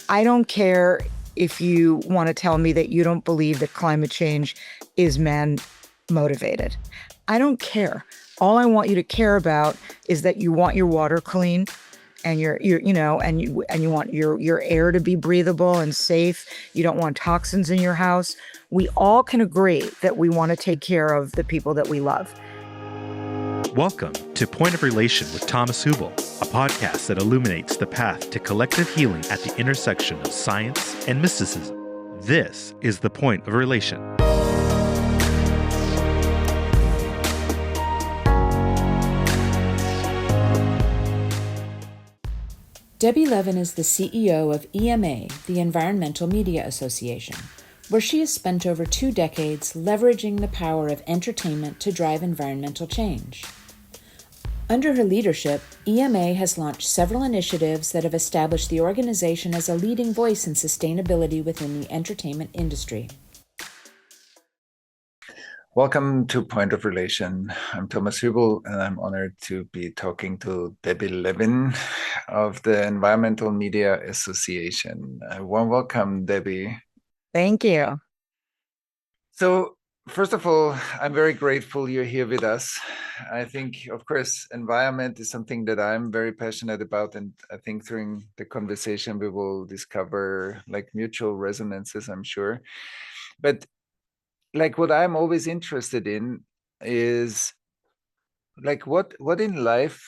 I don't care if you want to tell me that you don't believe that climate change is man motivated. I don't care. All I want you to care about is that you want your water clean and you want your air to be breathable and safe. You don't want toxins in your house. We all can agree that we want to take care of the people that we love. Welcome to Point of Relation with Thomas Hübl, a podcast that illuminates the path to collective healing at the intersection of science and mysticism. This is the Point of Relation. Debbie Levin is the CEO of EMA, the Environmental Media Association, where she has spent over 2 decades leveraging the power of entertainment to drive environmental change. Under her leadership, EMA has launched several initiatives that have established the organization as a leading voice in sustainability within the entertainment industry. Welcome to Point of Relation. I'm Thomas Hübl, and I'm honored to be talking to Debbie Levin of the Environmental Media Association. A warm welcome, Debbie. Thank you. So, first of all, I'm very grateful you're here with us. I think, of course, environment is something that I'm very passionate about, and I think during the conversation we will discover like mutual resonances, I'm sure. But like what I'm always interested in is like what in life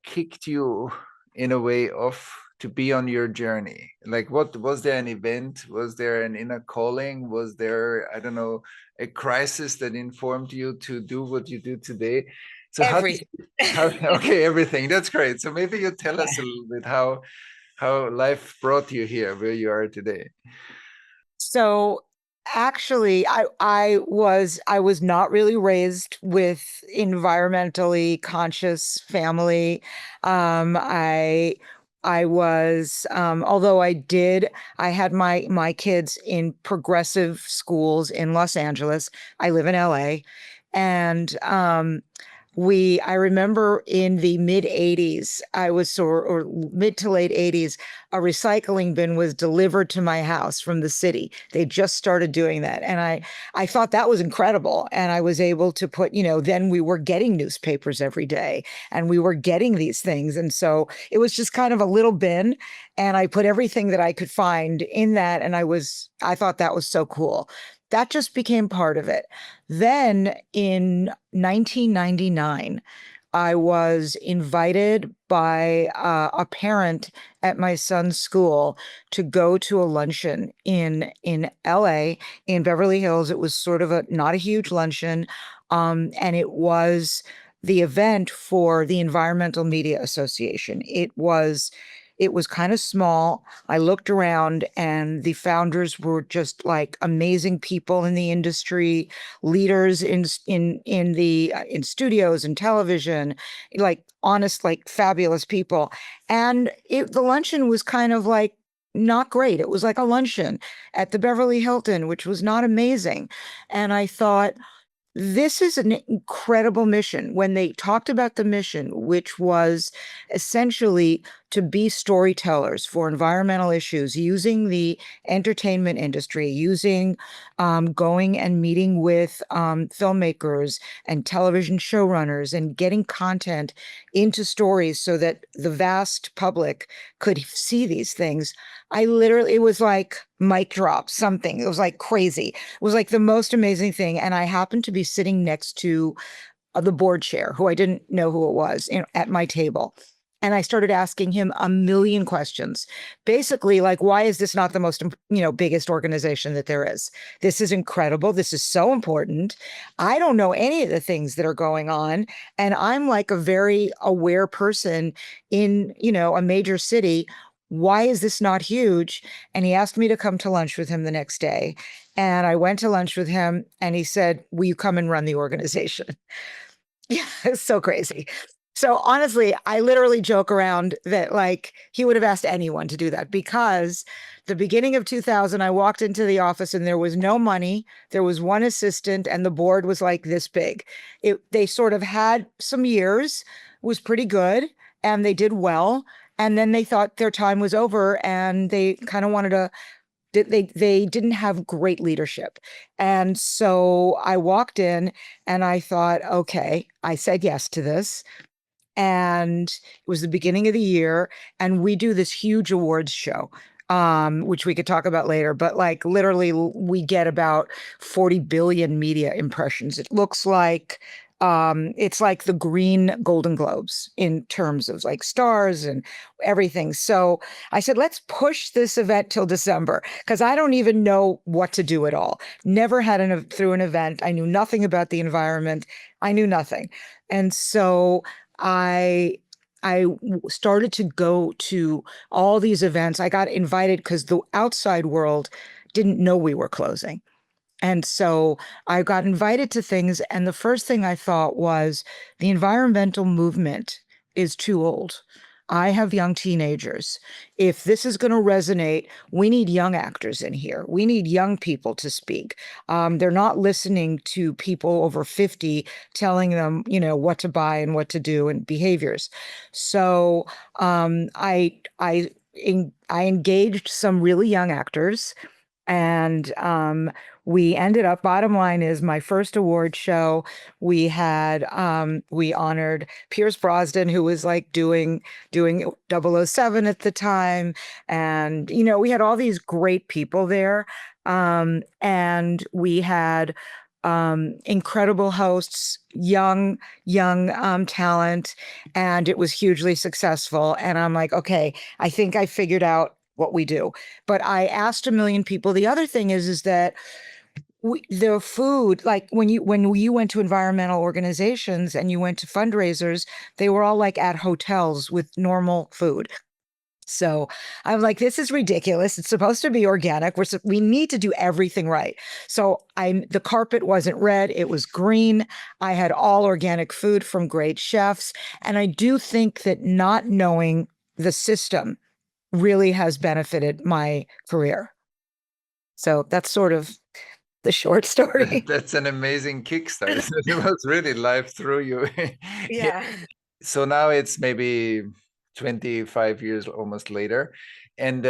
kicked you in a way off to be on your journey? Like what was there an event? Was there an inner calling? Was there, I don't know, a crisis that informed you to do what you do today? So Everything. Okay, everything. That's great. So maybe you tell us a little bit how life brought you here, where you are today. So actually, I was not really raised with environmentally conscious family. I was, although I had my kids in progressive schools in Los Angeles. I live in LA, and I remember in the mid 80s, or mid to late 80s, a recycling bin was delivered to my house from the city. They just started doing that. And I thought that was incredible. And I was able to put, then we were getting newspapers every day and we were getting these things. And so it was just kind of a little bin. And I put everything that I could find in that. And I thought that was so cool. That just became part of it. Then in 1999, I was invited by a parent at my son's school to go to a luncheon in LA, in Beverly Hills. It was sort of not a huge luncheon, and it was the event for the Environmental Media Association. It was kind of small. I looked around and the founders were just like amazing people in the industry, leaders in studios and television, like honest, like fabulous people. And the luncheon was kind of like not great. It was like a luncheon at the Beverly Hilton, which was not amazing. And I thought, this is an incredible mission. When they talked about the mission, which was essentially to be storytellers for environmental issues, using the entertainment industry, using going and meeting with filmmakers and television showrunners and getting content into stories so that the vast public could see these things. It was like mic drop, something. It was like crazy. It was like the most amazing thing. And I happened to be sitting next to the board chair, who I didn't know who it was, at my table. And I started asking him a million questions, basically like, why is this not the most, biggest organization that there is? This is incredible. This is so important. I don't know any of the things that are going on. And I'm like a very aware person in, a major city. Why is this not huge? And he asked me to come to lunch with him the next day. And I went to lunch with him and he said, will you come and run the organization? Yeah, it's so crazy. So honestly, I literally joke around that like he would have asked anyone to do that, because the beginning of 2000, I walked into the office and there was no money. There was one assistant and the board was like this big. They sort of had some years, was pretty good, and they did well. And then they thought their time was over and they kind of wanted to, they didn't have great leadership. And so I walked in and I thought, okay, I said yes to this. And it was the beginning of the year, and we do this huge awards show, which we could talk about later, but like literally we get about 40 billion media impressions. It looks like it's like the green Golden Globes in terms of like stars and everything. So I said, let's push this event till December because I don't even know what to do at all. Never had through an event. I knew nothing about the environment. I knew nothing. And so I started to go to all these events. I got invited because the outside world didn't know we were closing. And so I got invited to things. And the first thing I thought was the environmental movement is too old. I have young teenagers. If this is going to resonate, we need young actors in here. We need young people to speak. They're not listening to people over 50 telling them, what to buy and what to do and behaviors. So I engaged some really young actors, and we ended up, bottom line is my first award show, we had, we honored Pierce Brosnan, who was like doing 007 at the time. And, we had all these great people there. And we had incredible hosts, young talent, and it was hugely successful. And I'm like, okay, I think I figured out what we do. But I asked a million people. The other thing is that the food, like when you went to environmental organizations and you went to fundraisers, they were all like at hotels with normal food. So I'm like, this is ridiculous. It's supposed to be organic. We need to do everything right. So the carpet wasn't red, it was green. I had all organic food from great chefs. And I do think that not knowing the system really has benefited my career. So that's sort of the short story. That's an amazing kickstart. It was really life through you. Yeah. So now it's maybe 25 years almost later. And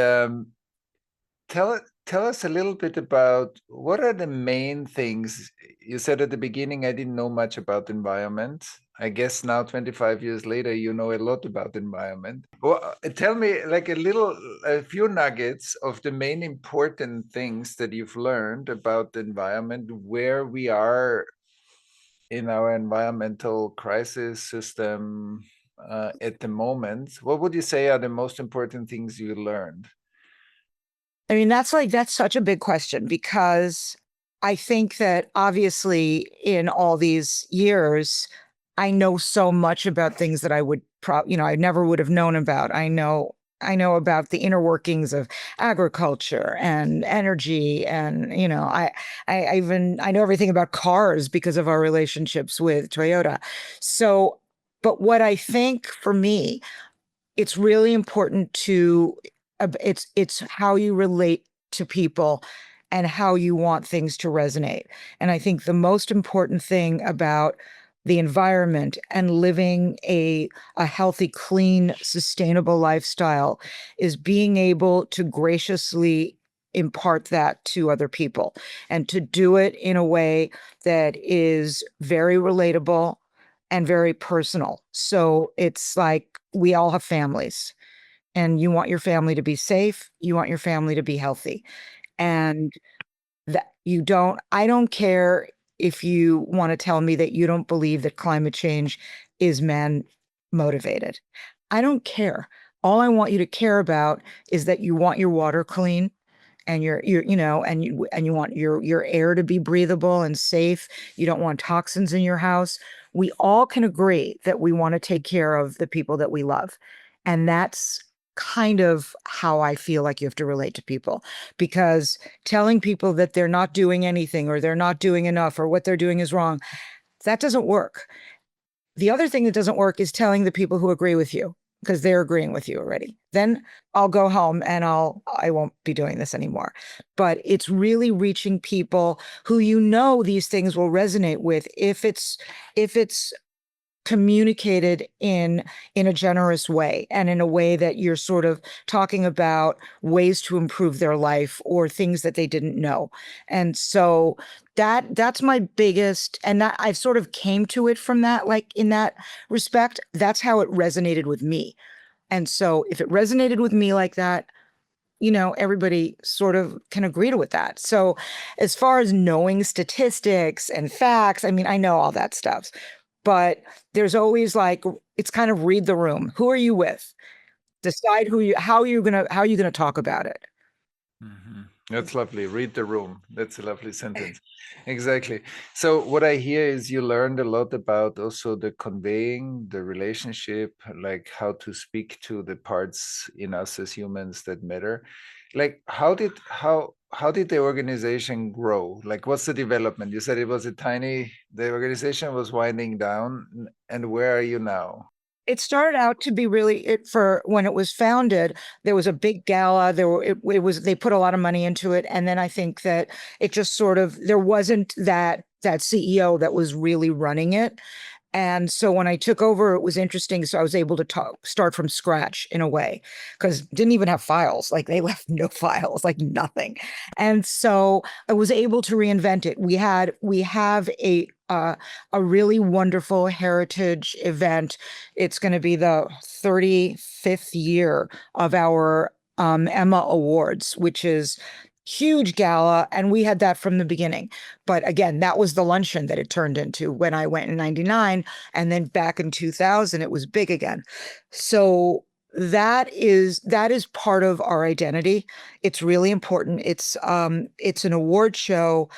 tell us a little bit about what are the main things. You said at the beginning, I didn't know much about the environment. I guess now 25 years later, you know a lot about the environment. Well, tell me like a few nuggets of the main important things that you've learned about the environment, where we are in our environmental crisis system at the moment. What would you say are the most important things you learned? I mean, that's such a big question because I think that obviously in all these years, I know so much about things that I would I never would have known about. I know about the inner workings of agriculture and energy. And, I know everything about cars because of our relationships with Toyota. So, but what I think for me, it's really important to it's how you relate to people and how you want things to resonate. And I think the most important thing about the environment and living a healthy, clean, sustainable lifestyle is being able to graciously impart that to other people and to do it in a way that is very relatable and very personal. So it's like we all have families and you want your family to be safe. You want your family to be healthy. And that I don't care if you want to tell me that you don't believe that climate change is man motivated. I don't care. All I want you to care about is that you want your water clean and you want your air to be breathable and safe. You don't want toxins in your house. We all can agree that we want to take care of the people that we love. And that's kind of how I feel like you have to relate to people, because telling people that they're not doing anything or they're not doing enough or what they're doing is wrong, that doesn't work. The other thing that doesn't work is telling the people who agree with you because they're agreeing with you already. Then I'll go home and I won't be doing this anymore. But it's really reaching people who these things will resonate with. If it's communicated in a generous way, and in a way that you're sort of talking about ways to improve their life or things that they didn't know. And so that's my biggest, and that I've sort of came to it from that, like in that respect, that's how it resonated with me. And so if it resonated with me like that, everybody sort of can agree to with that. So as far as knowing statistics and facts, I mean, I know all that stuff, but there's always like, it's kind of read the room. Who are you with? Decide how are you gonna talk about it? Mhm. That's lovely. Read the room. That's a lovely sentence. Exactly. So what I hear is you learned a lot about also the conveying, the relationship, like how to speak to the parts in us as humans that matter. Like how did the organization grow? Like what's the development? You said it was the organization was winding down, and where are you now? It started out to be really it for when it was founded. There was a big gala. It was they put a lot of money into it, and then I think that it just sort of there wasn't that CEO that was really running it. And so when I took over, it was interesting. So I was able to start from scratch in a way, because didn't even have files. Like they left no files, like nothing. And so I was able to reinvent it. We have a really wonderful heritage event. It's going to be the 35th year of our Emma Awards, which is huge gala, and we had that from the beginning. But again, that was the luncheon that it turned into when I went in 99, and then back in 2000 it was big again. So that is part of our identity. It's really important. It's an award show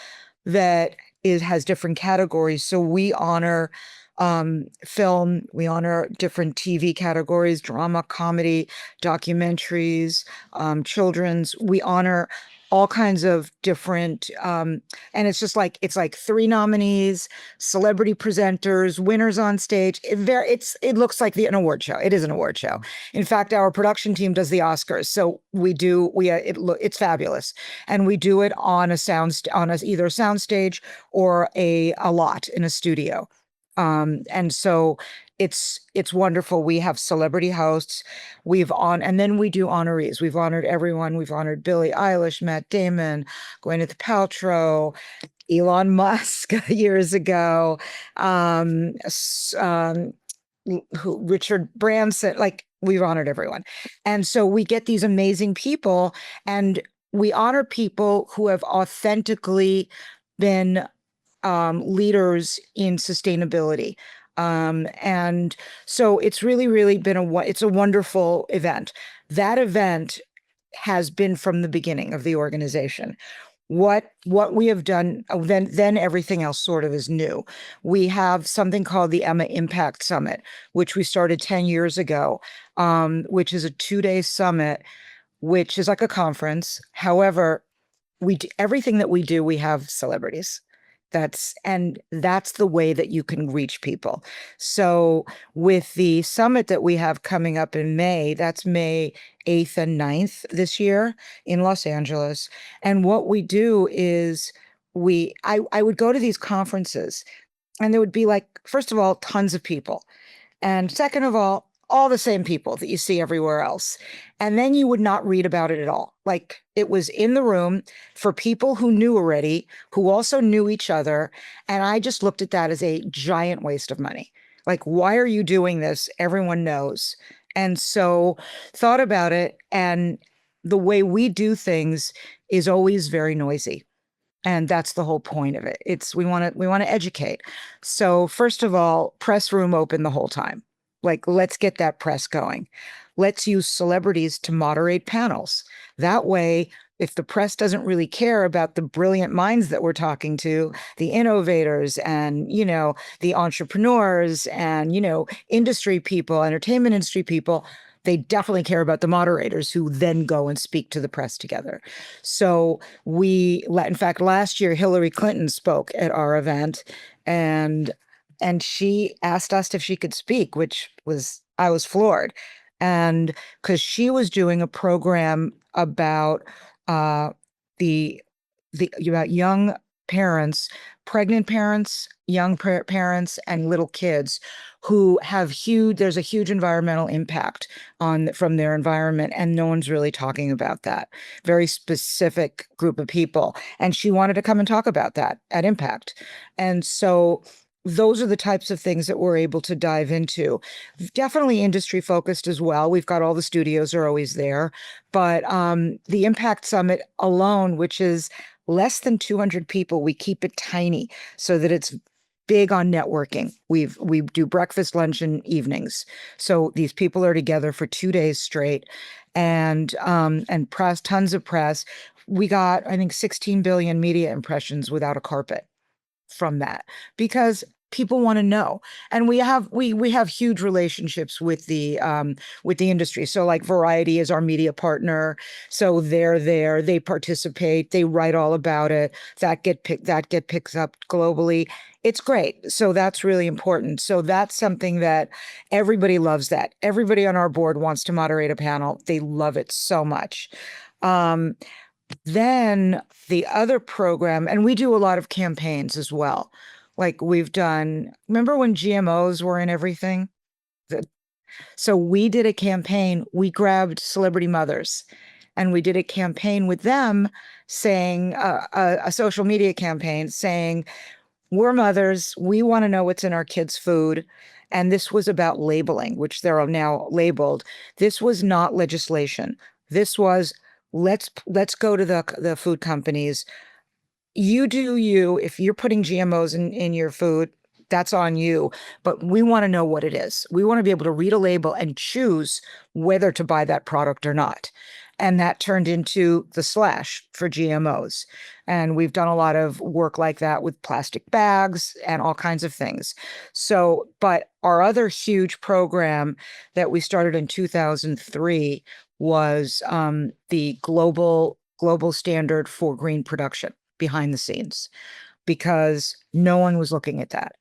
that has different categories. So we honor film, we honor different TV categories: drama, comedy, documentaries, children's. We honor all kinds of different, and it's like three nominees, celebrity presenters, winners on stage. It looks like an award show. It is an award show. In fact, our production team does the Oscars, so it's fabulous, and we do it on either a sound stage or a lot in a studio. And so it's wonderful. We have celebrity hosts. And then we do honorees. We've honored everyone. We've honored Billie Eilish, Matt Damon, Gwyneth Paltrow, Elon Musk years ago, Richard Branson. Like we've honored everyone. And so we get these amazing people, and we honor people who have authentically been leaders in sustainability. And so it's really, really been it's a wonderful event. That event has been from the beginning of the organization. What we have done, then everything else sort of is new. We have something called the Emma Impact Summit, which we started 10 years ago, which is a 2-day summit, which is like a conference. However, everything that we do, we have celebrities. That's the way that you can reach people. So with the summit that we have coming up in May, that's May 8th and 9th this year in Los Angeles. And what we do is I would go to these conferences, and there would be, like, first of all, tons of people. And second of all the same people that you see everywhere else. And then you would not read about it at all. Like it was in the room for people who knew already, who also knew each other. And I just looked at that as a giant waste of money. Like, why are you doing this? Everyone knows. And so thought about it. And the way we do things is always very noisy. And that's the whole point of it. We want to educate. So first of all, press room open the whole time. Like, let's get that press going. Let's use celebrities to moderate panels. That way, if the press doesn't really care about the brilliant minds that we're talking to, the innovators and, the entrepreneurs and, industry people, entertainment industry people, they definitely care about the moderators who then go and speak to the press together. So in fact, last year, Hillary Clinton spoke at our event, and she asked us if she could speak, I was floored. And because she was doing a program about about young parents, pregnant parents, young parents, and little kids who have there's a huge environmental impact from their environment, and no one's really talking about that. Very specific group of people. And she wanted to come and talk about that at Impact. And so those are the types of things that we're able to dive into. Definitely industry focused as well. We've got all the studios are always there, but the Impact Summit alone, which is less than 200 people, we keep it tiny so that it's big on networking. We do breakfast, lunch, and evenings. So these people are together for 2 days straight, and press, tons of press. We got, I think, 16 billion media impressions without a carpet from that, because people want to know. And we have huge relationships with the industry. So like Variety is our media partner, so they're there, they participate, they write all about it, that get picked up globally. It's great. So that's really important. So that's something that everybody loves. That everybody on our board wants to moderate a panel. They love it so much. Then the other program, and we do a lot of campaigns as well. Like we've done, remember when GMOs were in everything? So we did a campaign, we grabbed celebrity mothers and we did a campaign with them saying, a social media campaign saying, we're mothers, we want to know what's in our kids' food. And this was about labeling, which they're now labeled. This was not legislation. This was, let's go to the food companies. You do you. If you're putting GMOs in your food, that's on you. But we want to know what it is. We want to be able to read a label and choose whether to buy that product or not. And that turned into the slash for GMOs. And we've done a lot of work like that with plastic bags and all kinds of things. So, but our other huge program that we started in 2003 was the global standard for green production behind the scenes, because no one was looking at that.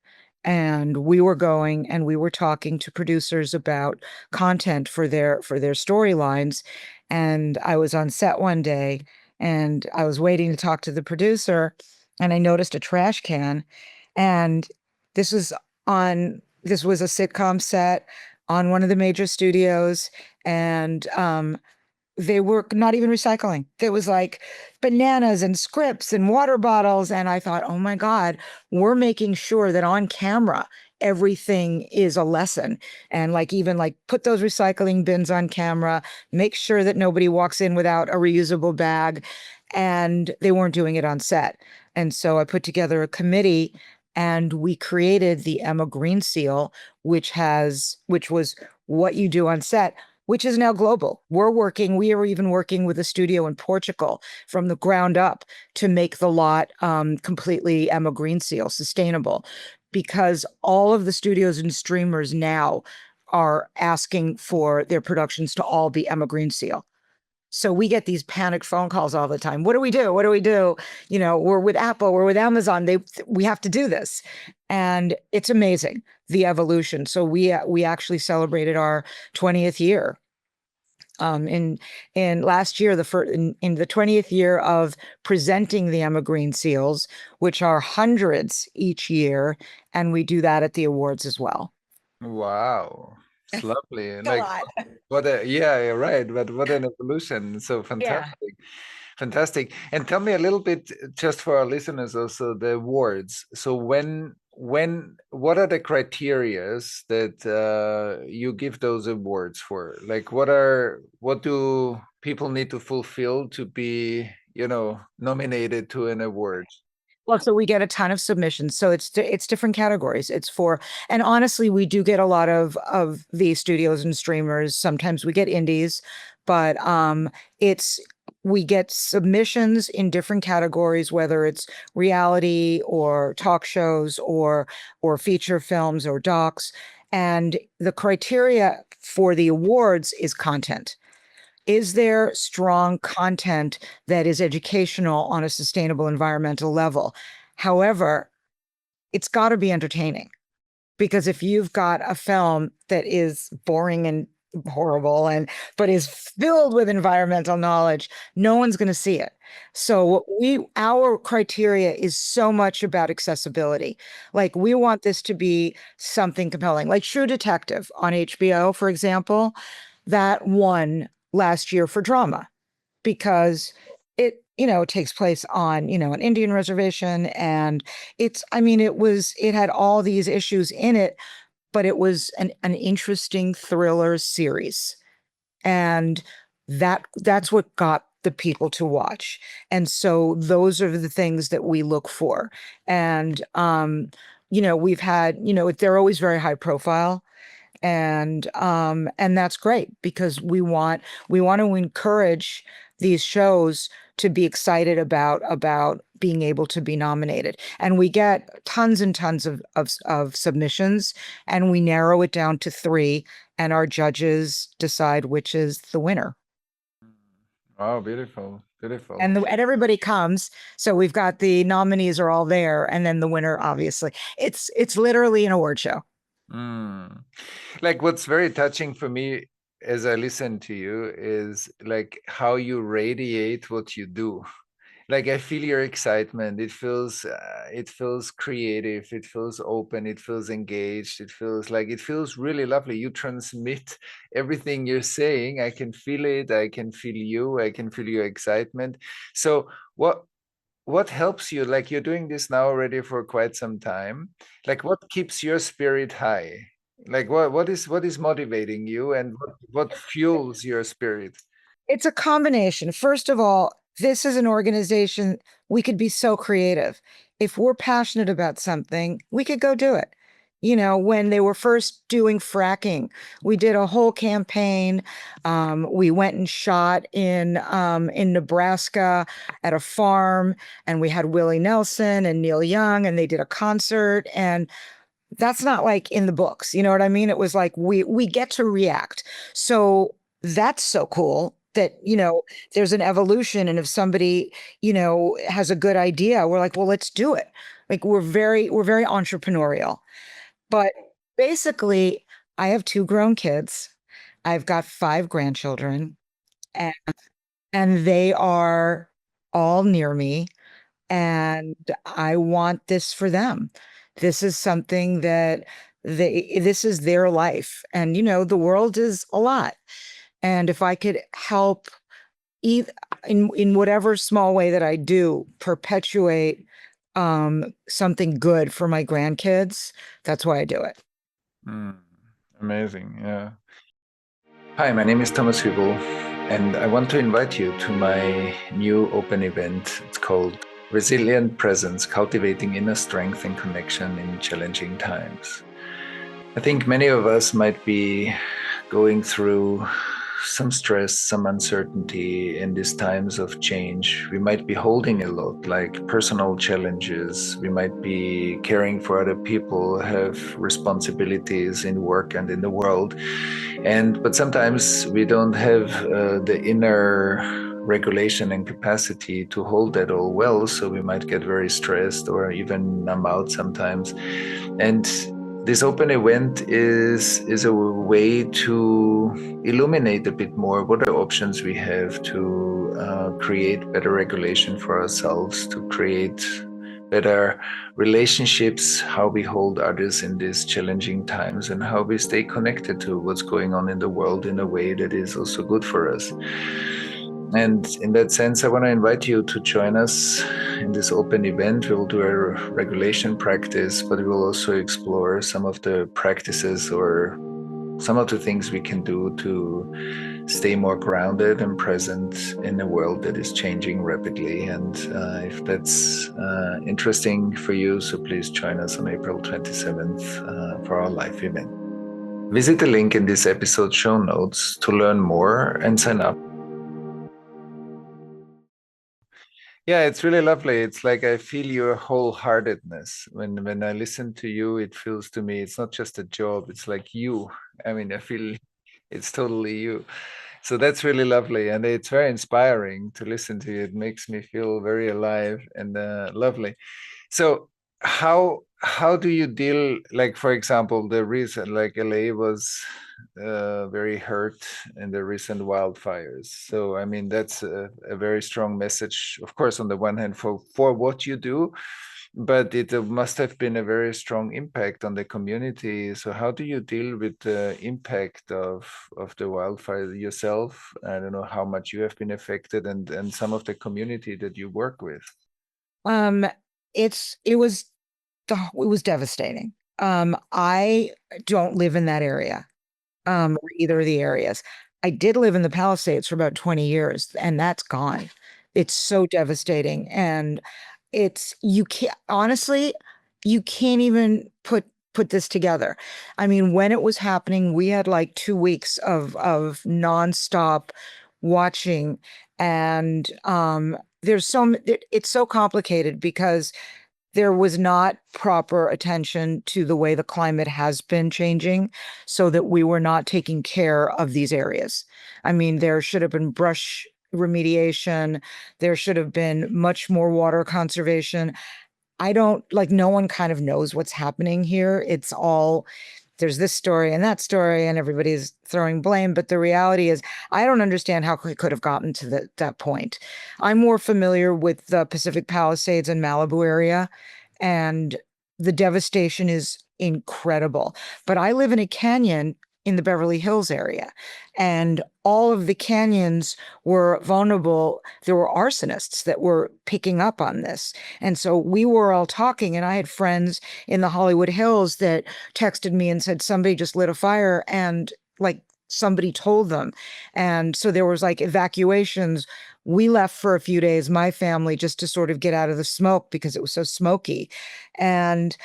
And we were going and we were talking to producers about content for their storylines. And I was on set one day and I was waiting to talk to the producer, and I noticed a trash can. And this was a sitcom set on one of the major studios. And they were not even recycling. There was like bananas and scripts and water bottles. And I thought, oh my God, we're making sure that on camera, everything is a lesson. And like, even like put those recycling bins on camera, make sure that nobody walks in without a reusable bag. And they weren't doing it on set. And so I put together a committee and we created the Emma Green Seal, which was what you do on set, which is now global. We are even working with a studio in Portugal from the ground up to make the lot completely Emma Green Seal sustainable, because all of the studios and streamers now are asking for their productions to all be Emma Green Seal. So we get these panicked phone calls all the time. What do we do? What do we do? You know, we're with Apple, we're with Amazon. We have to do this. And it's amazing, the evolution. So we actually celebrated our 20th year in last year, in the 20th year of presenting the Emma Green Seals, which are hundreds each year. And we do that at the awards as well. Wow. It's lovely. A Like lot. yeah, you're right. But what an evolution. So Yeah. fantastic. Fantastic. And tell me a little bit, just for our listeners also, the awards. So what are the criterias that you give those awards for? Like what do people need to fulfill to be, nominated to an award? Well, so we get a ton of submissions. So it's different categories. And honestly, we do get a lot of these studios and streamers. Sometimes we get indies, but we get submissions in different categories, whether it's reality or talk shows or feature films or docs. And the criteria for the awards is content. Is there strong content that is educational on a sustainable environmental level? However, it's got to be entertaining, because if you've got a film that is boring and horrible but is filled with environmental knowledge, no one's going to see it. So our criteria is so much about accessibility. Like we want this to be something compelling, like True Detective on HBO, for example, that won last year for drama because it takes place on an Indian reservation, and it had all these issues in it, but it was an interesting thriller series, and that's what got the people to watch. And so those are the things that we look for. And we've had, they're always very high profile, and that's great because we want to encourage these shows to be excited about being able to be nominated. And we get tons and tons of submissions, and we narrow it down to 3, and our judges decide which is the winner. Wow, beautiful, beautiful. And everybody comes, so we've got the nominees are all there, and then the winner, obviously. It's literally an award show. Like what's very touching for me as I listen to you is like how you radiate what you do. Like I feel your excitement. It feels creative. It feels open. It feels engaged. It feels really lovely. You transmit everything you're saying. I can feel it. I can feel you. I can feel your excitement. So what helps you? Like you're doing this now already for quite some time. Like what keeps your spirit high? Like what is motivating you, and what fuels your spirit? It's a combination. First of all, this is an organization, we could be so creative. If we're passionate about something, we could go do it. When they were first doing fracking, we did a whole campaign. We went and shot in Nebraska at a farm, and we had Willie Nelson and Neil Young, and they did a concert. And that's not like in the books, you know what I mean? It was like we get to react. So that's so cool that there's an evolution, and if somebody has a good idea, we're like, well, let's do it. Like we're very entrepreneurial. But basically, I have 2 grown kids. I've got 5 grandchildren, and they are all near me, and I want this for them. This is something that this is their life. And the world is a lot. And if I could help in whatever small way that I do perpetuate something good for my grandkids, that's why I do it. Amazing. Yeah. Hi, my name is Thomas Hübl, and I want to invite you to my new open event. It's called Resilient Presence, Cultivating Inner Strength and Connection in Challenging Times. I think many of us might be going through some stress, some uncertainty in these times of change. We might be holding a lot, like personal challenges. We might be caring for other people, have responsibilities in work and in the world. But sometimes we don't have the inner regulation and capacity to hold that all well. So we might get very stressed or even numb out sometimes. And this open event is a way to illuminate a bit more what are options we have to create better regulation for ourselves, to create better relationships, how we hold others in these challenging times, and how we stay connected to what's going on in the world in a way that is also good for us. And in that sense, I want to invite you to join us in this open event. We will do a regulation practice, but we will also explore some of the practices or some of the things we can do to stay more grounded and present in a world that is changing rapidly. And if that's interesting for you, so please join us on April 27th for our live event. Visit the link in this episode show notes to learn more and sign up. Yeah, it's really lovely. It's like I feel your wholeheartedness. When I listen to you, it feels to me it's not just a job, it's like you. I mean, I feel it's totally you. So that's really lovely. And it's very inspiring to listen to you. It makes me feel very alive and lovely. So how how do you deal, like, for example, the reason, like LA was very hurt in the recent wildfires. So, I mean, that's a very strong message, of course, on the one hand, for what you do, but it must have been a very strong impact on the community. So how do you deal with the impact of the wildfire yourself? I don't know how much you have been affected, and some of the community that you work with. Um, it was devastating. I don't live in that area, or either of the areas. I did live in the Palisades for about 20 years, and that's gone. It's so devastating. And you can't, honestly, you can't even put this together. I mean, when it was happening, we had like 2 weeks of nonstop watching. And it's so complicated because there was not proper attention to the way the climate has been changing so that we were not taking care of these areas. I mean, there should have been brush remediation. There should have been much more water conservation. I don't like, no one kind of knows what's happening here. It's all, there's this story and that story, and everybody's throwing blame. But the reality is, I don't understand how we could have gotten to that point. I'm more familiar with the Pacific Palisades and Malibu area, and the devastation is incredible. But I live in a canyon in the Beverly Hills area, and all of the canyons were vulnerable. There were arsonists that were picking up on this. And so we were all talking, and I had friends in the Hollywood Hills that texted me and said somebody just lit a fire, and like somebody told them. And so there was like evacuations. We left for a few days, my family, just to sort of get out of the smoke because it was so smoky. And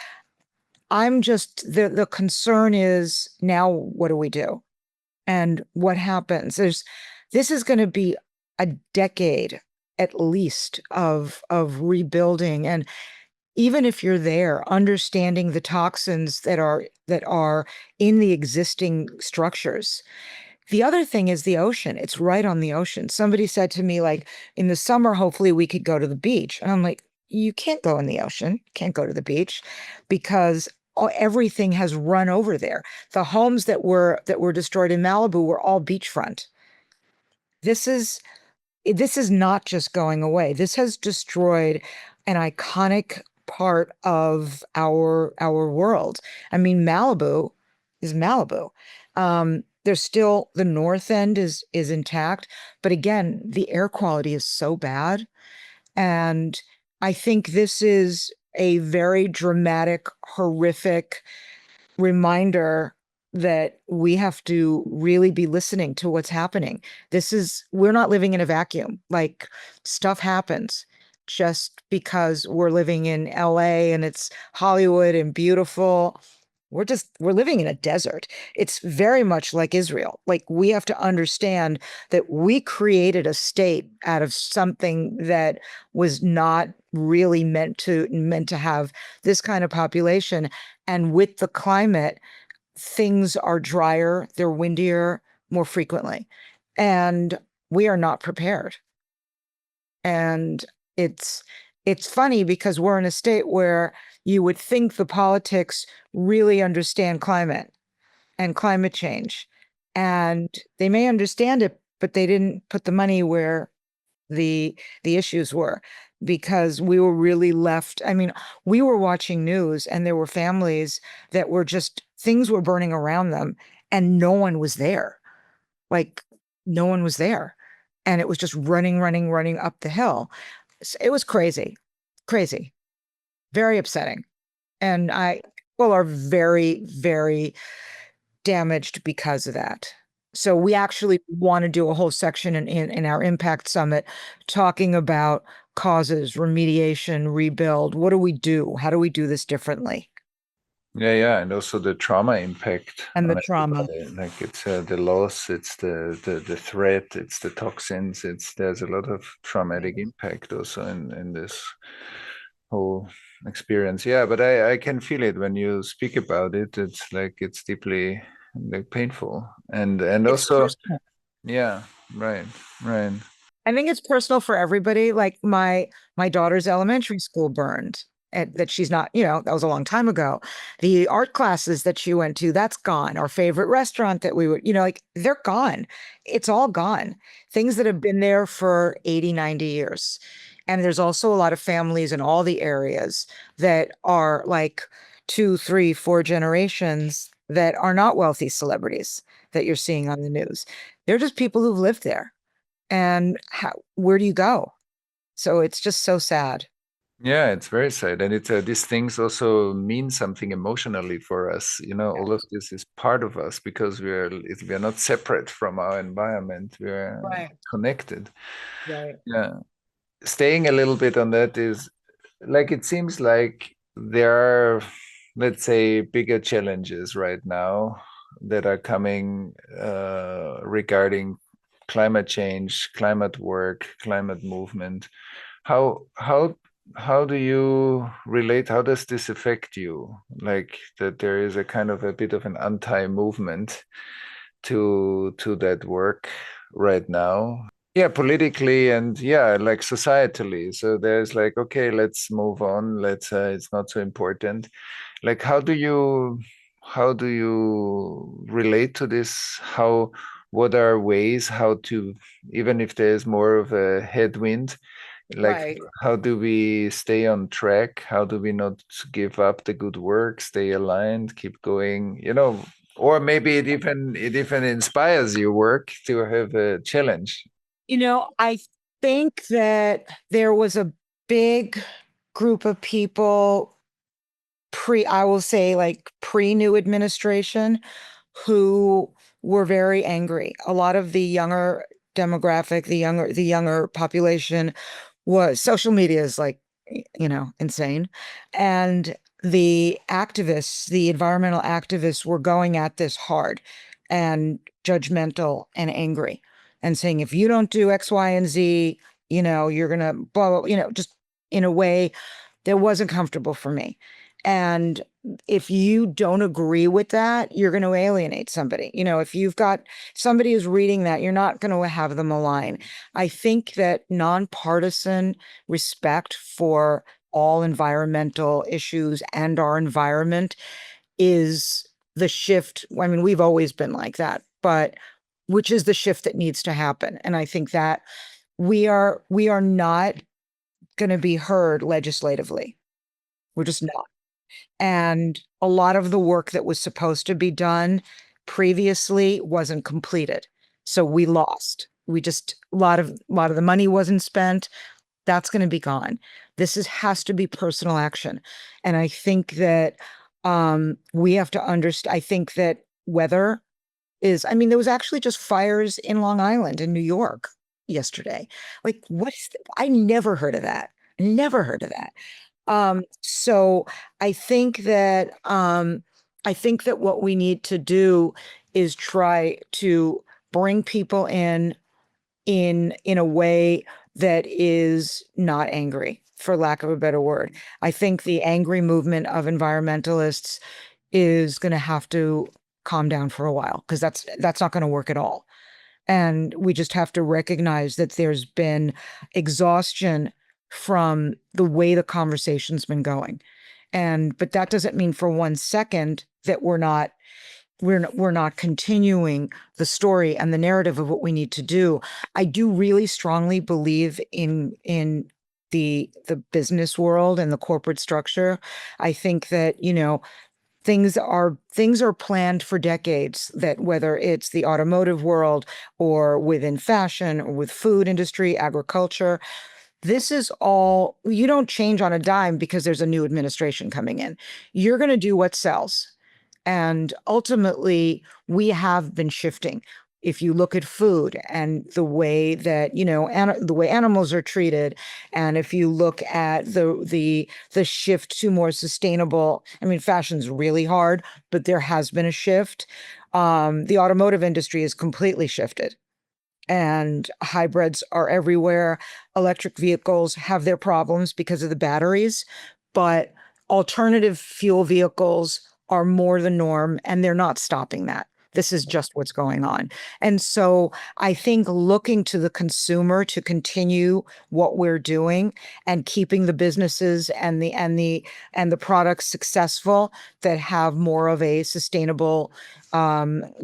I'm just, the concern is, now what do we do? And what happens? This is going to be a decade at least of rebuilding. And even if you're there, understanding the toxins that are in the existing structures. The other thing is the ocean. It's right on the ocean. Somebody said to me, like, in the summer, hopefully we could go to the beach. And I'm like, you can't go in the ocean, can't go to the beach, because everything has run over there. The homes that were destroyed in Malibu were all beachfront. This is not just going away. This has destroyed an iconic part of our world. I mean, Malibu is Malibu. There's still, the north end is intact, but again, the air quality is so bad. And I think this is a very dramatic, horrific reminder that we have to really be listening to what's happening. We're not living in a vacuum. Like, stuff happens. Just because we're living in LA and it's Hollywood and beautiful, we're living in a desert. It's very much like Israel. Like, we have to understand that we created a state out of something that was not really meant to have this kind of population. And with the climate, things are drier, they're windier more frequently, and we are not prepared. And it's funny because we're in a state where you would think the politics really understand climate and climate change, and they may understand it, but they didn't put the money where the issues were, because we were really left. I mean, we were watching news and there were families that were just, things were burning around them and no one was there. Like, no one was there. And it was just running up the hill. It was crazy, crazy, very upsetting. And people are very, very damaged because of that. So we actually want to do a whole section in our Impact Summit talking about causes, remediation, rebuild. What do we do? How do we do this differently? Yeah, and also the trauma impact And the on trauma. everybody. Like, it's the loss, it's the threat, it's the toxins. There's a lot of traumatic impact also in this whole experience. Yeah, but I can feel it when you speak about it. It's like, it's deeply, like, painful, and It's also, personal. yeah, right, right. I think it's personal for everybody. Like, my daughter's elementary school burned, that she's not, that was a long time ago. The art classes that she went to, that's gone. Our favorite restaurant that we would, like they're gone. It's all gone. Things that have been there for 80, 90 years. And there's also a lot of families in all the areas that are like 2, 3, 4 generations that are not wealthy celebrities that you're seeing on the news. They're just people who've lived there. And where do you go? So it's just so sad. Yeah, it's very sad. And these things also mean something emotionally for us. All of this is part of us because we're not separate from our environment. We're Right. connected. Right. Yeah. Staying a little bit on that is like, it seems like there are, let's say, bigger challenges right now that are coming regarding climate change, climate work, climate movement. How do you relate? How does this affect you? Like that there is a kind of a bit of an anti-movement to that work right now. Yeah, politically and yeah, like societally. So there's like, okay, let's move on. It's not so important. Like, how do you relate to this? What are ways how to, even if there's more of a headwind, like Right. how do we stay on track? How do we not give up the good work, stay aligned, keep going, or maybe it even inspires your work to have a challenge. I think that there was a big group of people I will say like pre-new administration who were very angry. A lot of the younger demographic, the younger population was social media is like, insane. And the activists, the environmental activists were going at this hard and judgmental and angry and saying, if you don't do X, Y, and Z, you're going to blah, blah, just in a way that wasn't comfortable for me. And if you don't agree with that, you're going to alienate somebody. If you've got somebody who's reading that, you're not going to have them align. I think that nonpartisan respect for all environmental issues and our environment is the shift. I mean, we've always been like that, but which is the shift that needs to happen. And I think that we are not going to be heard legislatively. We're just not. And a lot of the work that was supposed to be done previously wasn't completed. So we lost. A lot of the money wasn't spent. That's going to be gone. Has to be personal action. And I think that we have to understand. I think that weather there was actually just fires in Long Island in New York yesterday. Like, I never heard of that. Never heard of that. So I think that what we need to do is try to bring people in a way that is not angry, for lack of a better word. I think the angry movement of environmentalists is going to have to calm down for a while because that's not going to work at all. And we just have to recognize that there's been exhaustion from the way the conversation's been going. But that doesn't mean for 1 second that we're not continuing the story and the narrative of what we need to do. I do really strongly believe in the business world and the corporate structure. I think that, things are planned for decades, that whether it's the automotive world or within fashion or with food industry, agriculture, this is all, you don't change on a dime because there's a new administration coming in. You're going to do what sells. And ultimately, we have been shifting. If you look at food and the way that, the way animals are treated, and if you look at the shift to more sustainable, fashion's really hard, but there has been a shift. The automotive industry is completely shifted. And hybrids are everywhere. Electric vehicles have their problems because of the batteries, but alternative fuel vehicles are more the norm, and they're not stopping that. This is just what's going on. And so I think looking to the consumer to continue what we're doing and keeping the businesses and the products successful that have more of a sustainable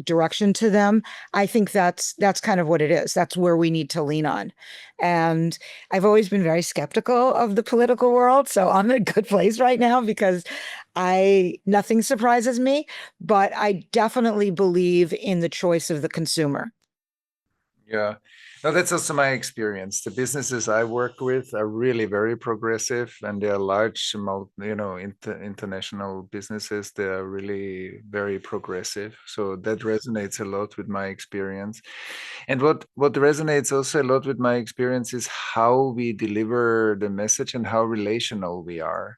direction to them. I think that's kind of what it is. That's where we need to lean on. And I've always been very skeptical of the political world. So I'm in a good place right now because nothing surprises me, but I definitely believe in the choice of the consumer. Yeah. No, that's also my experience. The businesses I work with are really very progressive, and they are large, international businesses. They are really very progressive. So that resonates a lot with my experience. And what resonates also a lot with my experience is how we deliver the message and how relational we are.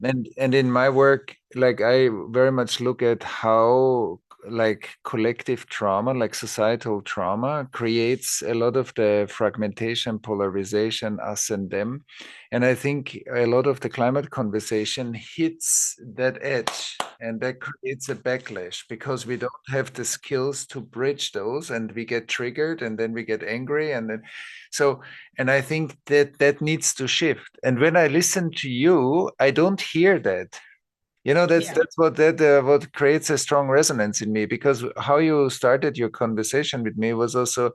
And in my work, like I very much look at how like collective trauma, like societal trauma, creates a lot of the fragmentation, polarization, us and them. And I think a lot of the climate conversation hits that edge, and that creates a backlash because we don't have the skills to bridge those, and we get triggered, and then we get angry, and then so, and I think that needs to shift. And when I listen to you, I don't hear that. Yeah. That's what creates a strong resonance in me, because how you started your conversation with me was also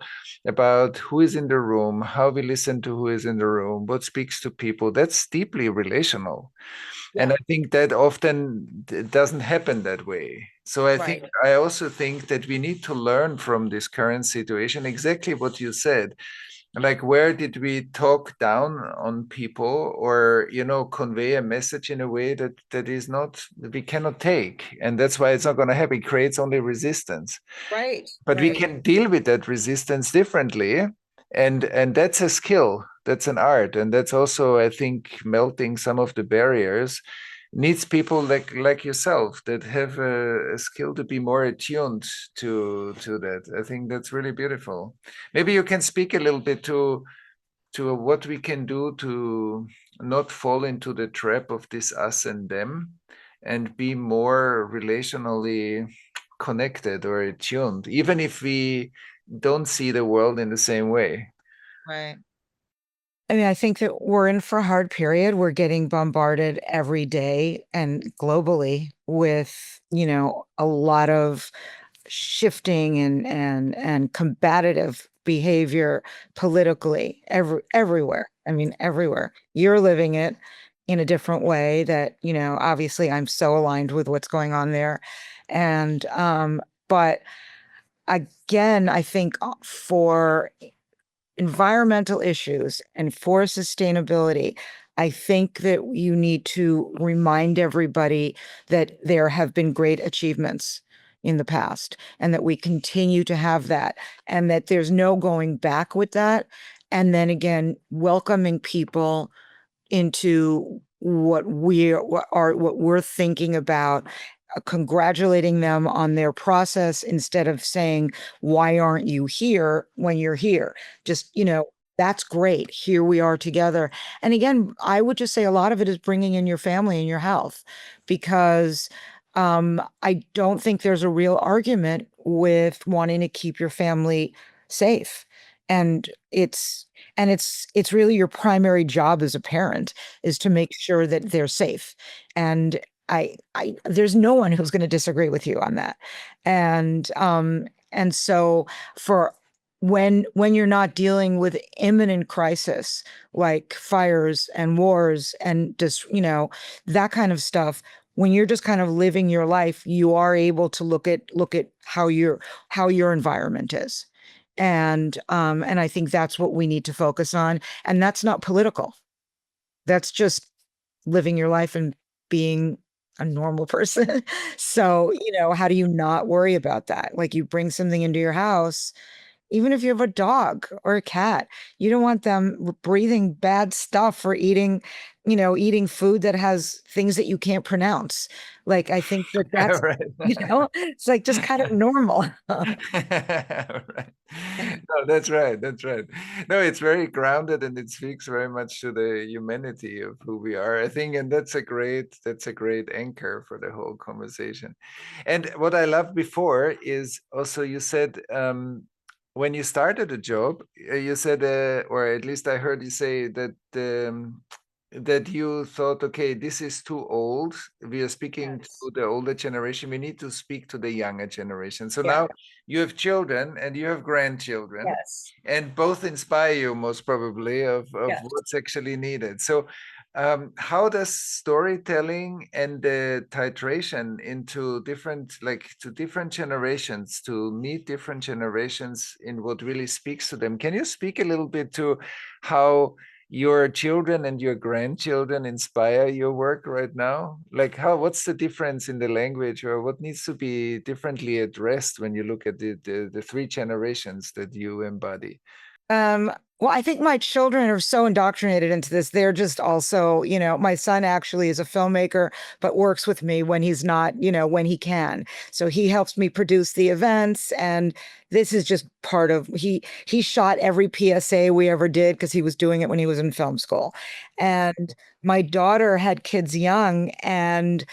about who is in the room, how we listen to who is in the room, what speaks to people. That's deeply relational. And Yeah. I think that often it doesn't happen that way. So Right. I also think that we need to learn from this current situation exactly what you said. Like, where did we talk down on people, or convey a message in a way that is not, we cannot take, and that's why it's not going to happen. It creates only resistance, Right. but we Right. can deal with that resistance differently. And that's a skill, that's an art, and that's also, I think, melting some of the barriers needs people like yourself that have a skill to be more attuned to that. I think that's really beautiful. Maybe you can speak a little bit to what we can do to not fall into the trap of this us and them, and be more relationally connected or attuned, even if we don't see the world in the same way. Right. I mean, I think that we're in for a hard period. We're getting bombarded every day and globally with, a lot of shifting and combative behavior politically everywhere. I mean, everywhere. You're living it in a different way that, obviously I'm so aligned with what's going on there. And but again, I think for environmental issues and for sustainability, I think that you need to remind everybody that there have been great achievements in the past and that we continue to have that and that there's no going back with that. And then again, welcoming people into what we're thinking about, congratulating them on their process instead of saying, why aren't you here when you're here? Just, that's great. Here we are together. And again, I would just say a lot of it is bringing in your family and your health, because I don't think there's a real argument with wanting to keep your family safe. And it's really your primary job as a parent is to make sure that they're safe. And there's no one who's going to disagree with you on that. And so for when you're not dealing with imminent crisis like fires and wars and just, that kind of stuff, when you're just kind of living your life, you are able to look at how your environment is. And I think that's what we need to focus on. And that's not political. That's just living your life and being a normal person. So, how do you not worry about that? Like, you bring something into your house, Even if you have a dog or a cat, you don't want them breathing bad stuff or eating, eating food that has things that you can't pronounce. Like, I think that that's, Right. it's like just kind of normal. Right. No, that's right. That's right. No, it's very grounded and it speaks very much to the humanity of who we are, I think, and that's a great anchor for the whole conversation. And what I loved before is also you said when you started a job, you said, or at least I heard you say that that you thought, okay, this is too old. We are speaking Yes. to the older generation. We need to speak to the younger generation. So Yeah. now you have children and you have grandchildren, Yes. and both inspire you most probably of Yes. what's actually needed. So how does storytelling and the titration into different, like to different generations, to meet different generations in what really speaks to them? Can you speak a little bit to how your children and your grandchildren inspire your work right now? Like what's the difference in the language, or what needs to be differently addressed when you look at the three generations that you embody? Well, I think my children are so indoctrinated into this. They're just also, my son actually is a filmmaker, but works with me when he's not, when he can. So he helps me produce the events. And this is just part of, he shot every PSA we ever did because he was doing it when he was in film school. And my daughter had kids young, and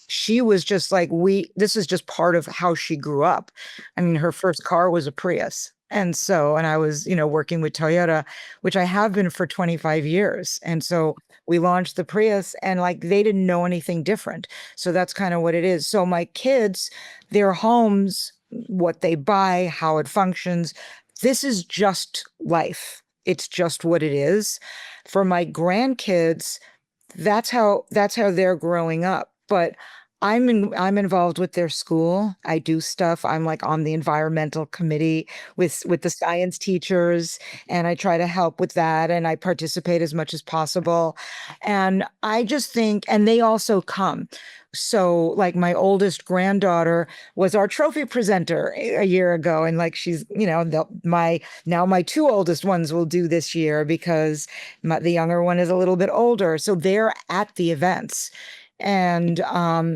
she was just like, this is just part of how she grew up. I mean, her first car was a Prius. And I was, working with Toyota, which I have been for 25 years. And so we launched the Prius, and like they didn't know anything different. So that's kind of what it is. So my kids, their homes, what they buy, how it functions, this is just life. It's just what it is. For my grandkids, that's how they're growing up. But I'm involved with their school. I do stuff. I'm like on the environmental committee with the science teachers, and I try to help with that, and I participate as much as possible. And I just think, and they also come. So like my oldest granddaughter was our trophy presenter a year ago, and like she's, my two oldest ones will do this year because the younger one is a little bit older. So they're at the events. And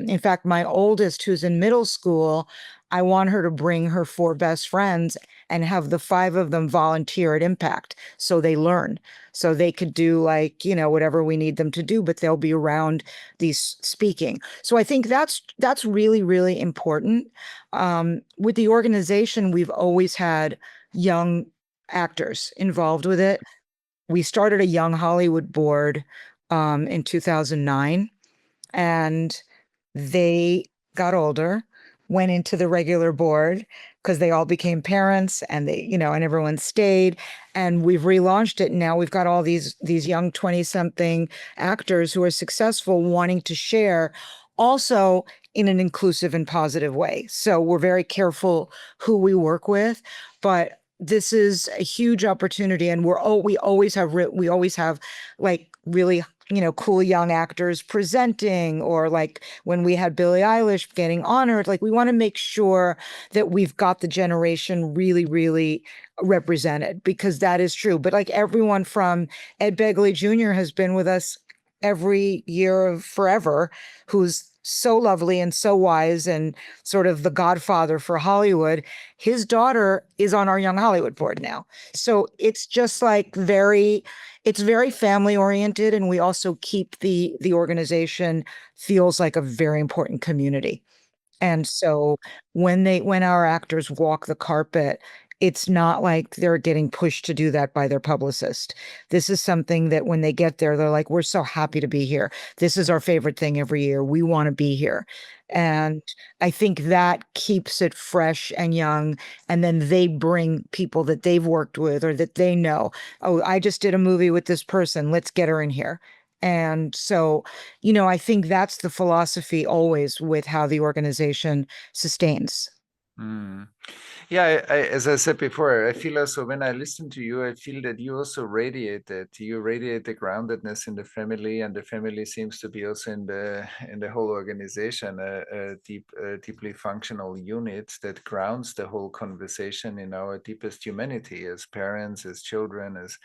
in fact, my oldest, who's in middle school, I want her to bring her four best friends and have the five of them volunteer at Impact so they learn. So they could do like, whatever we need them to do, but they'll be around these speaking. So I think that's really, really important. With the organization, we've always had young actors involved with it. We started a Young Hollywood board in 2009, and they got older, went into the regular board because they all became parents, and and everyone stayed. And we've relaunched it. And now we've got all these young 20-something actors who are successful wanting to share, also in an inclusive and positive way. So we're very careful who we work with, but this is a huge opportunity. And we always have like really cool young actors presenting, or like when we had Billie Eilish getting honored, like we want to make sure that we've got the generation really, really represented, because that is true. But like everyone from Ed Begley Jr. has been with us every year of forever, who's so lovely and so wise and sort of the godfather for Hollywood. His daughter is on our Young Hollywood board now. So it's just like it's very family oriented, and we also keep the organization feels like a very important community. And so when our actors walk the carpet, it's not like they're getting pushed to do that by their publicist. This is something that when they get there, they're like, we're so happy to be here. This is our favorite thing every year. We want to be here. And I think that keeps it fresh and young. And then they bring people that they've worked with or that they know. Oh, I just did a movie with this person. Let's get her in here. And so, I think that's the philosophy always with how the organization sustains. Mm. Yeah, as I said before, I feel also when I listen to you, I feel that you also radiate that. You radiate the groundedness in the family, and the family seems to be also in the whole organization a deeply functional unit that grounds the whole conversation in our deepest humanity as parents, as children, as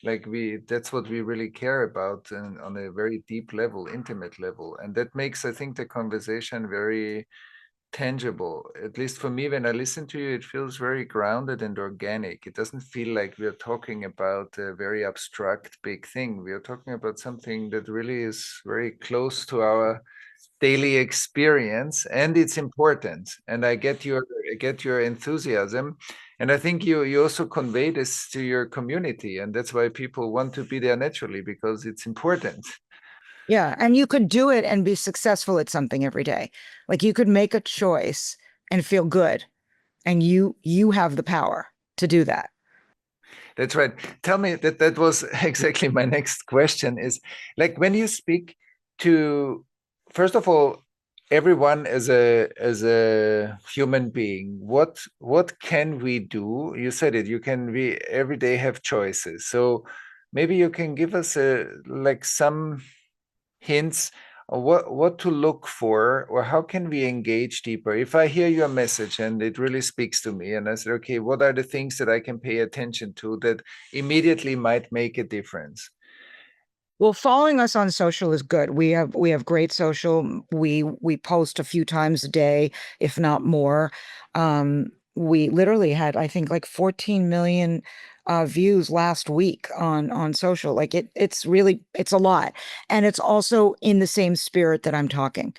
like we. That's what we really care about, and on a very deep level, intimate level, and that makes, I think, the conversation very tangible. At least for me, when I listen to you, it feels very grounded and organic. It doesn't feel like we're talking about a very abstract big thing. We are talking about something that really is very close to our daily experience, and it's important. And I get your enthusiasm. And I think you also convey this to your community, and that's why people want to be there naturally, because it's important. Yeah. And you could do it and be successful at something every day. Like you could make a choice and feel good. And you have the power to do that. That's right. Tell me that was exactly my next question is like when you speak to, first of all, everyone as a human being, what can we do? You said it, you can we every day have choices. So maybe you can give us a like some hints on what to look for, or how can we engage deeper? If I hear your message and it really speaks to me, and I said, okay, what are the things that I can pay attention to that immediately might make a difference? Well, following us on social is good. We have great social. We post a few times a day, if not more. We literally had, I think, like 14 million views last week on social. Like it's a lot, and it's also in the same spirit that I'm talking.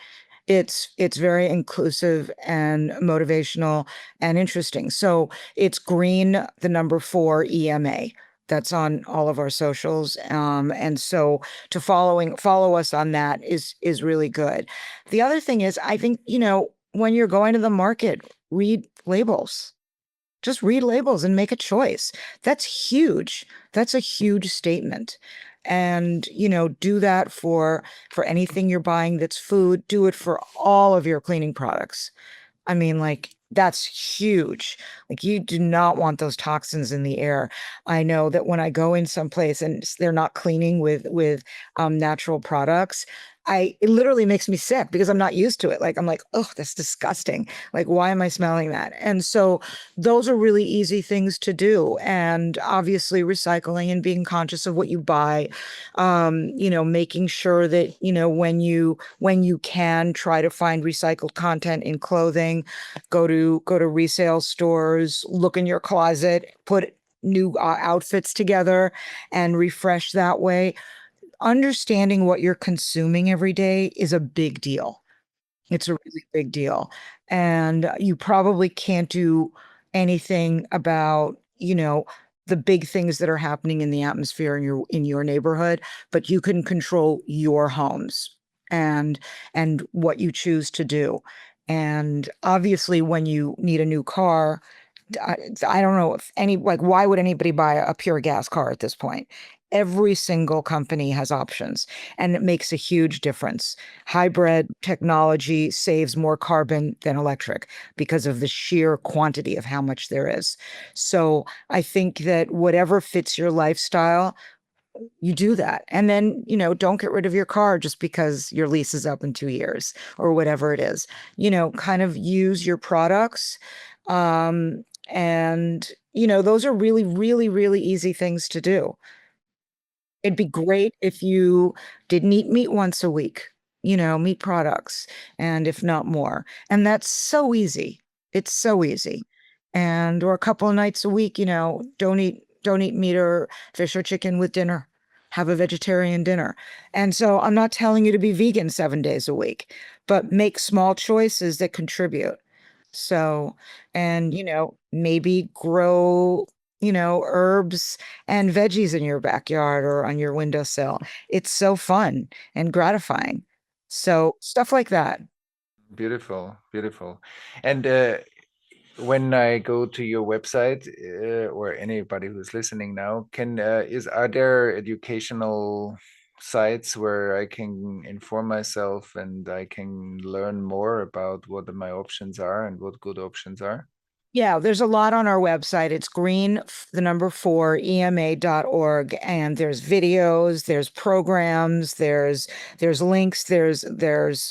It's very inclusive and motivational and interesting. So it's green, the number 4 EMA. That's on all of our socials. And so to follow us on that is really good. The other thing is, I think, when you're going to the market, read labels. Just read labels and make a choice. That's huge. That's a huge statement. And, do that for anything you're buying that's food, do it for all of your cleaning products. I mean, like, that's huge. Like, you do not want those toxins in the air. I know that when I go in someplace and they're not cleaning with natural products, it literally makes me sick because I'm not used to it. Like, I'm like, oh, that's disgusting. Like, why am I smelling that? And so those are really easy things to do. And obviously recycling and being conscious of what you buy, making sure that, when you can, try to find recycled content in clothing, go to resale stores, look in your closet, put new outfits together and refresh that way. Understanding what you're consuming every day is a big deal. It's a really big deal. And you probably can't do anything about, the big things that are happening in the atmosphere in your neighborhood, but you can control your homes and what you choose to do. And obviously when you need a new car, I don't know if why would anybody buy a pure gas car at this point? Every single company has options, and it makes a huge difference. Hybrid technology saves more carbon than electric because of the sheer quantity of how much there is. So I think that whatever fits your lifestyle, you do that. And then, don't get rid of your car just because your lease is up in 2 years or whatever it is. Kind of use your products. And, those are really, really, really easy things to do. It'd be great if you didn't eat meat once a week, meat products, and if not more. And that's so easy. It's so easy. And or a couple of nights a week, don't eat meat or fish or chicken with dinner. Have a vegetarian dinner. And so I'm not telling you to be vegan 7 days a week, but make small choices that contribute. So, and, maybe grow, herbs and veggies in your backyard or on your windowsill. It's so fun and gratifying. So, stuff like that. Beautiful, beautiful. And when I go to your website, or anybody who's listening now, are there educational sites where I can inform myself and I can learn more about what my options are and what good options are? Yeah, there's a lot on our website. It's green, the number four, ema.org. And there's videos, there's programs, there's links,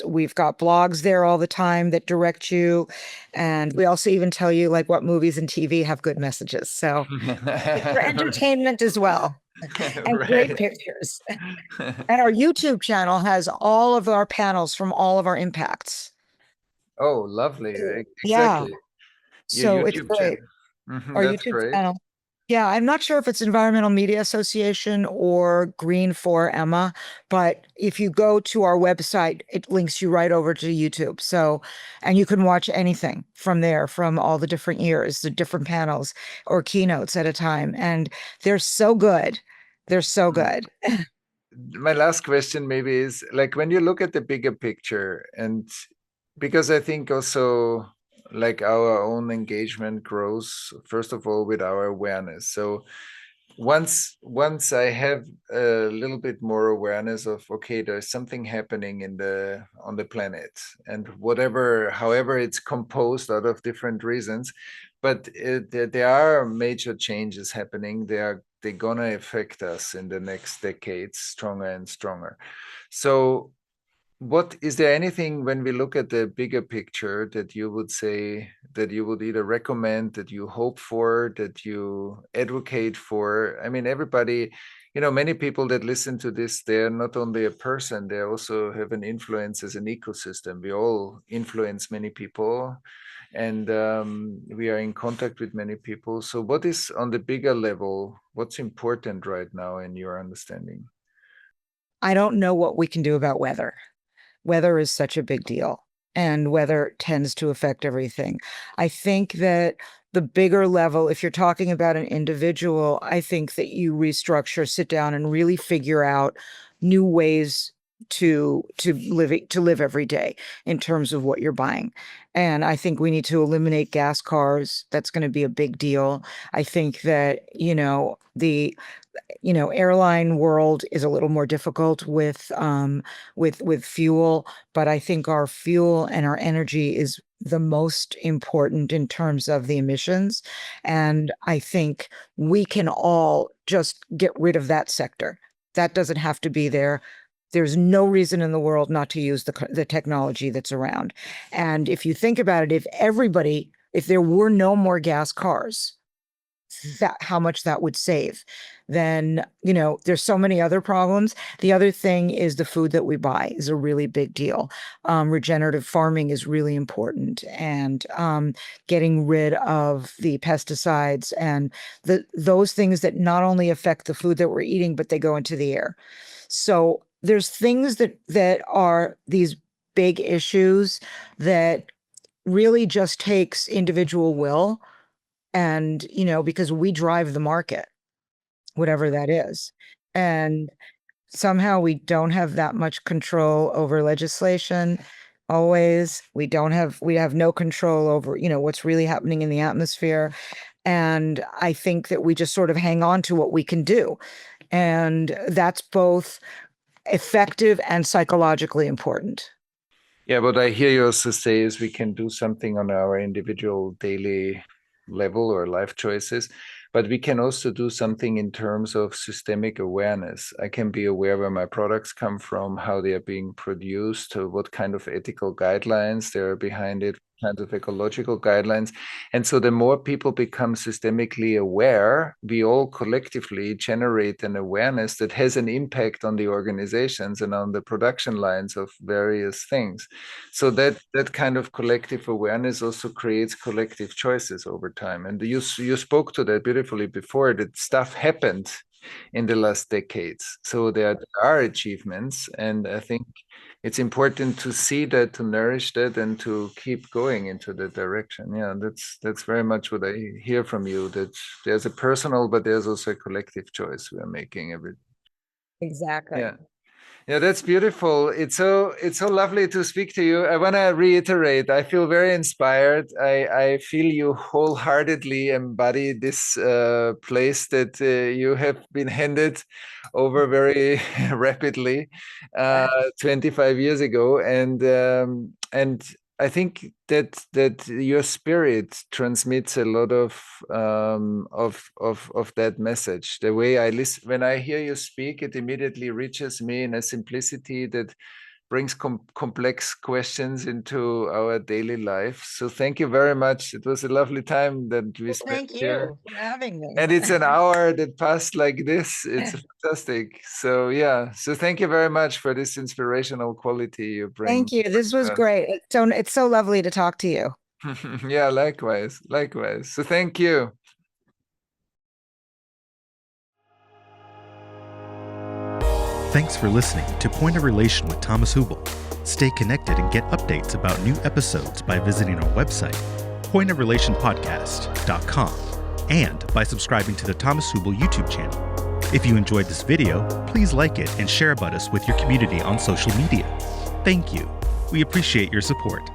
we've got blogs there all the time that direct you. And we also even tell you like what movies and TV have good messages. So it's for entertainment as well. And great Right. pictures. And our YouTube channel has all of our panels from all of our impacts. Oh, lovely. Yeah. Exactly. Your So it's YouTube great. channel. Our That's YouTube great. channel. Yeah, I'm not sure if it's Environmental Media Association or Green for Emma, but if you go to our website, it links you right over to YouTube. So, and you can watch anything from there, from all the different years, the different panels or keynotes at a time. And they're so good. They're so Mm. good. My last question maybe is like when you look at the bigger picture, and because I think also like our own engagement grows first of all with our awareness. So once I have a little bit more awareness of, okay, there's something happening in the on the planet, and whatever, however it's composed out of different reasons, but there are major changes happening. They're gonna affect us in the next decades stronger and stronger. So what is there anything when we look at the bigger picture that you would say that you would either recommend, that you hope for, that you advocate for? I mean, everybody, many people that listen to this, they're not only a person, they also have an influence as an ecosystem. We all influence many people, and we are in contact with many people. So, what is on the bigger level? What's important right now in your understanding? I don't know what we can do about weather. Weather is such a big deal, and weather tends to affect everything. I think that the bigger level, if you're talking about an individual, I think that you restructure, sit down and really figure out new ways to live every day in terms of what you're buying. And I think we need to eliminate gas cars. That's going to be a big deal. I think that, airline world is a little more difficult with fuel, but I think our fuel and our energy is the most important in terms of the emissions. And I think we can all just get rid of that sector. That doesn't have to be there. There's no reason in the world not to use the technology that's around. And if you think about it, if there were no more gas cars, that how much that would save. Then, there's so many other problems. The other thing is the food that we buy is a really big deal. Regenerative farming is really important, and getting rid of the pesticides and those things that not only affect the food that we're eating, but they go into the air. So there's things that are these big issues that really just takes individual will, and because we drive the market, whatever that is. And somehow we don't have that much control over legislation. Always, we have no control over what's really happening in the atmosphere. And I think that we just sort of hang on to what we can do, and that's both effective and psychologically important. Yeah, what I hear you also say is we can do something on our individual daily level or life choices, but we can also do something in terms of systemic awareness. I can be aware where my products come from, how they are being produced, what kind of ethical guidelines there are behind it, kinds of ecological guidelines. And so the more people become systemically aware, we all collectively generate an awareness that has an impact on the organizations and on the production lines of various things. So that kind of collective awareness also creates collective choices over time. And you spoke to that beautifully before, that stuff happened in the last decades. So there are achievements, and I think it's important to see that, to nourish that, and to keep going into that direction. Yeah, that's very much what I hear from you. That there's a personal, but there's also a collective choice we are making every. Exactly. Yeah. Yeah, that's beautiful. It's so lovely to speak to you. I want to reiterate, I feel very inspired. I feel you wholeheartedly embody this place that you have been handed over very rapidly 25 years ago. And I think that your spirit transmits a lot of that message. The way I listen, when I hear you speak, it immediately reaches me in a simplicity that brings complex questions into our daily life. So thank you very much. It was a lovely time that we spent Thank here. you for having me. And it's an hour that passed like this. It's fantastic. So yeah. So thank you very much for this inspirational quality you bring. Thank you. This was great. It's so lovely to talk to you. Yeah, likewise. Likewise. So thank you. Thanks for listening to Point of Relation with Thomas Hübl. Stay connected and get updates about new episodes by visiting our website, pointofrelationpodcast.com, and by subscribing to the Thomas Hübl YouTube channel. If you enjoyed this video, please like it and share about us with your community on social media. Thank you. We appreciate your support.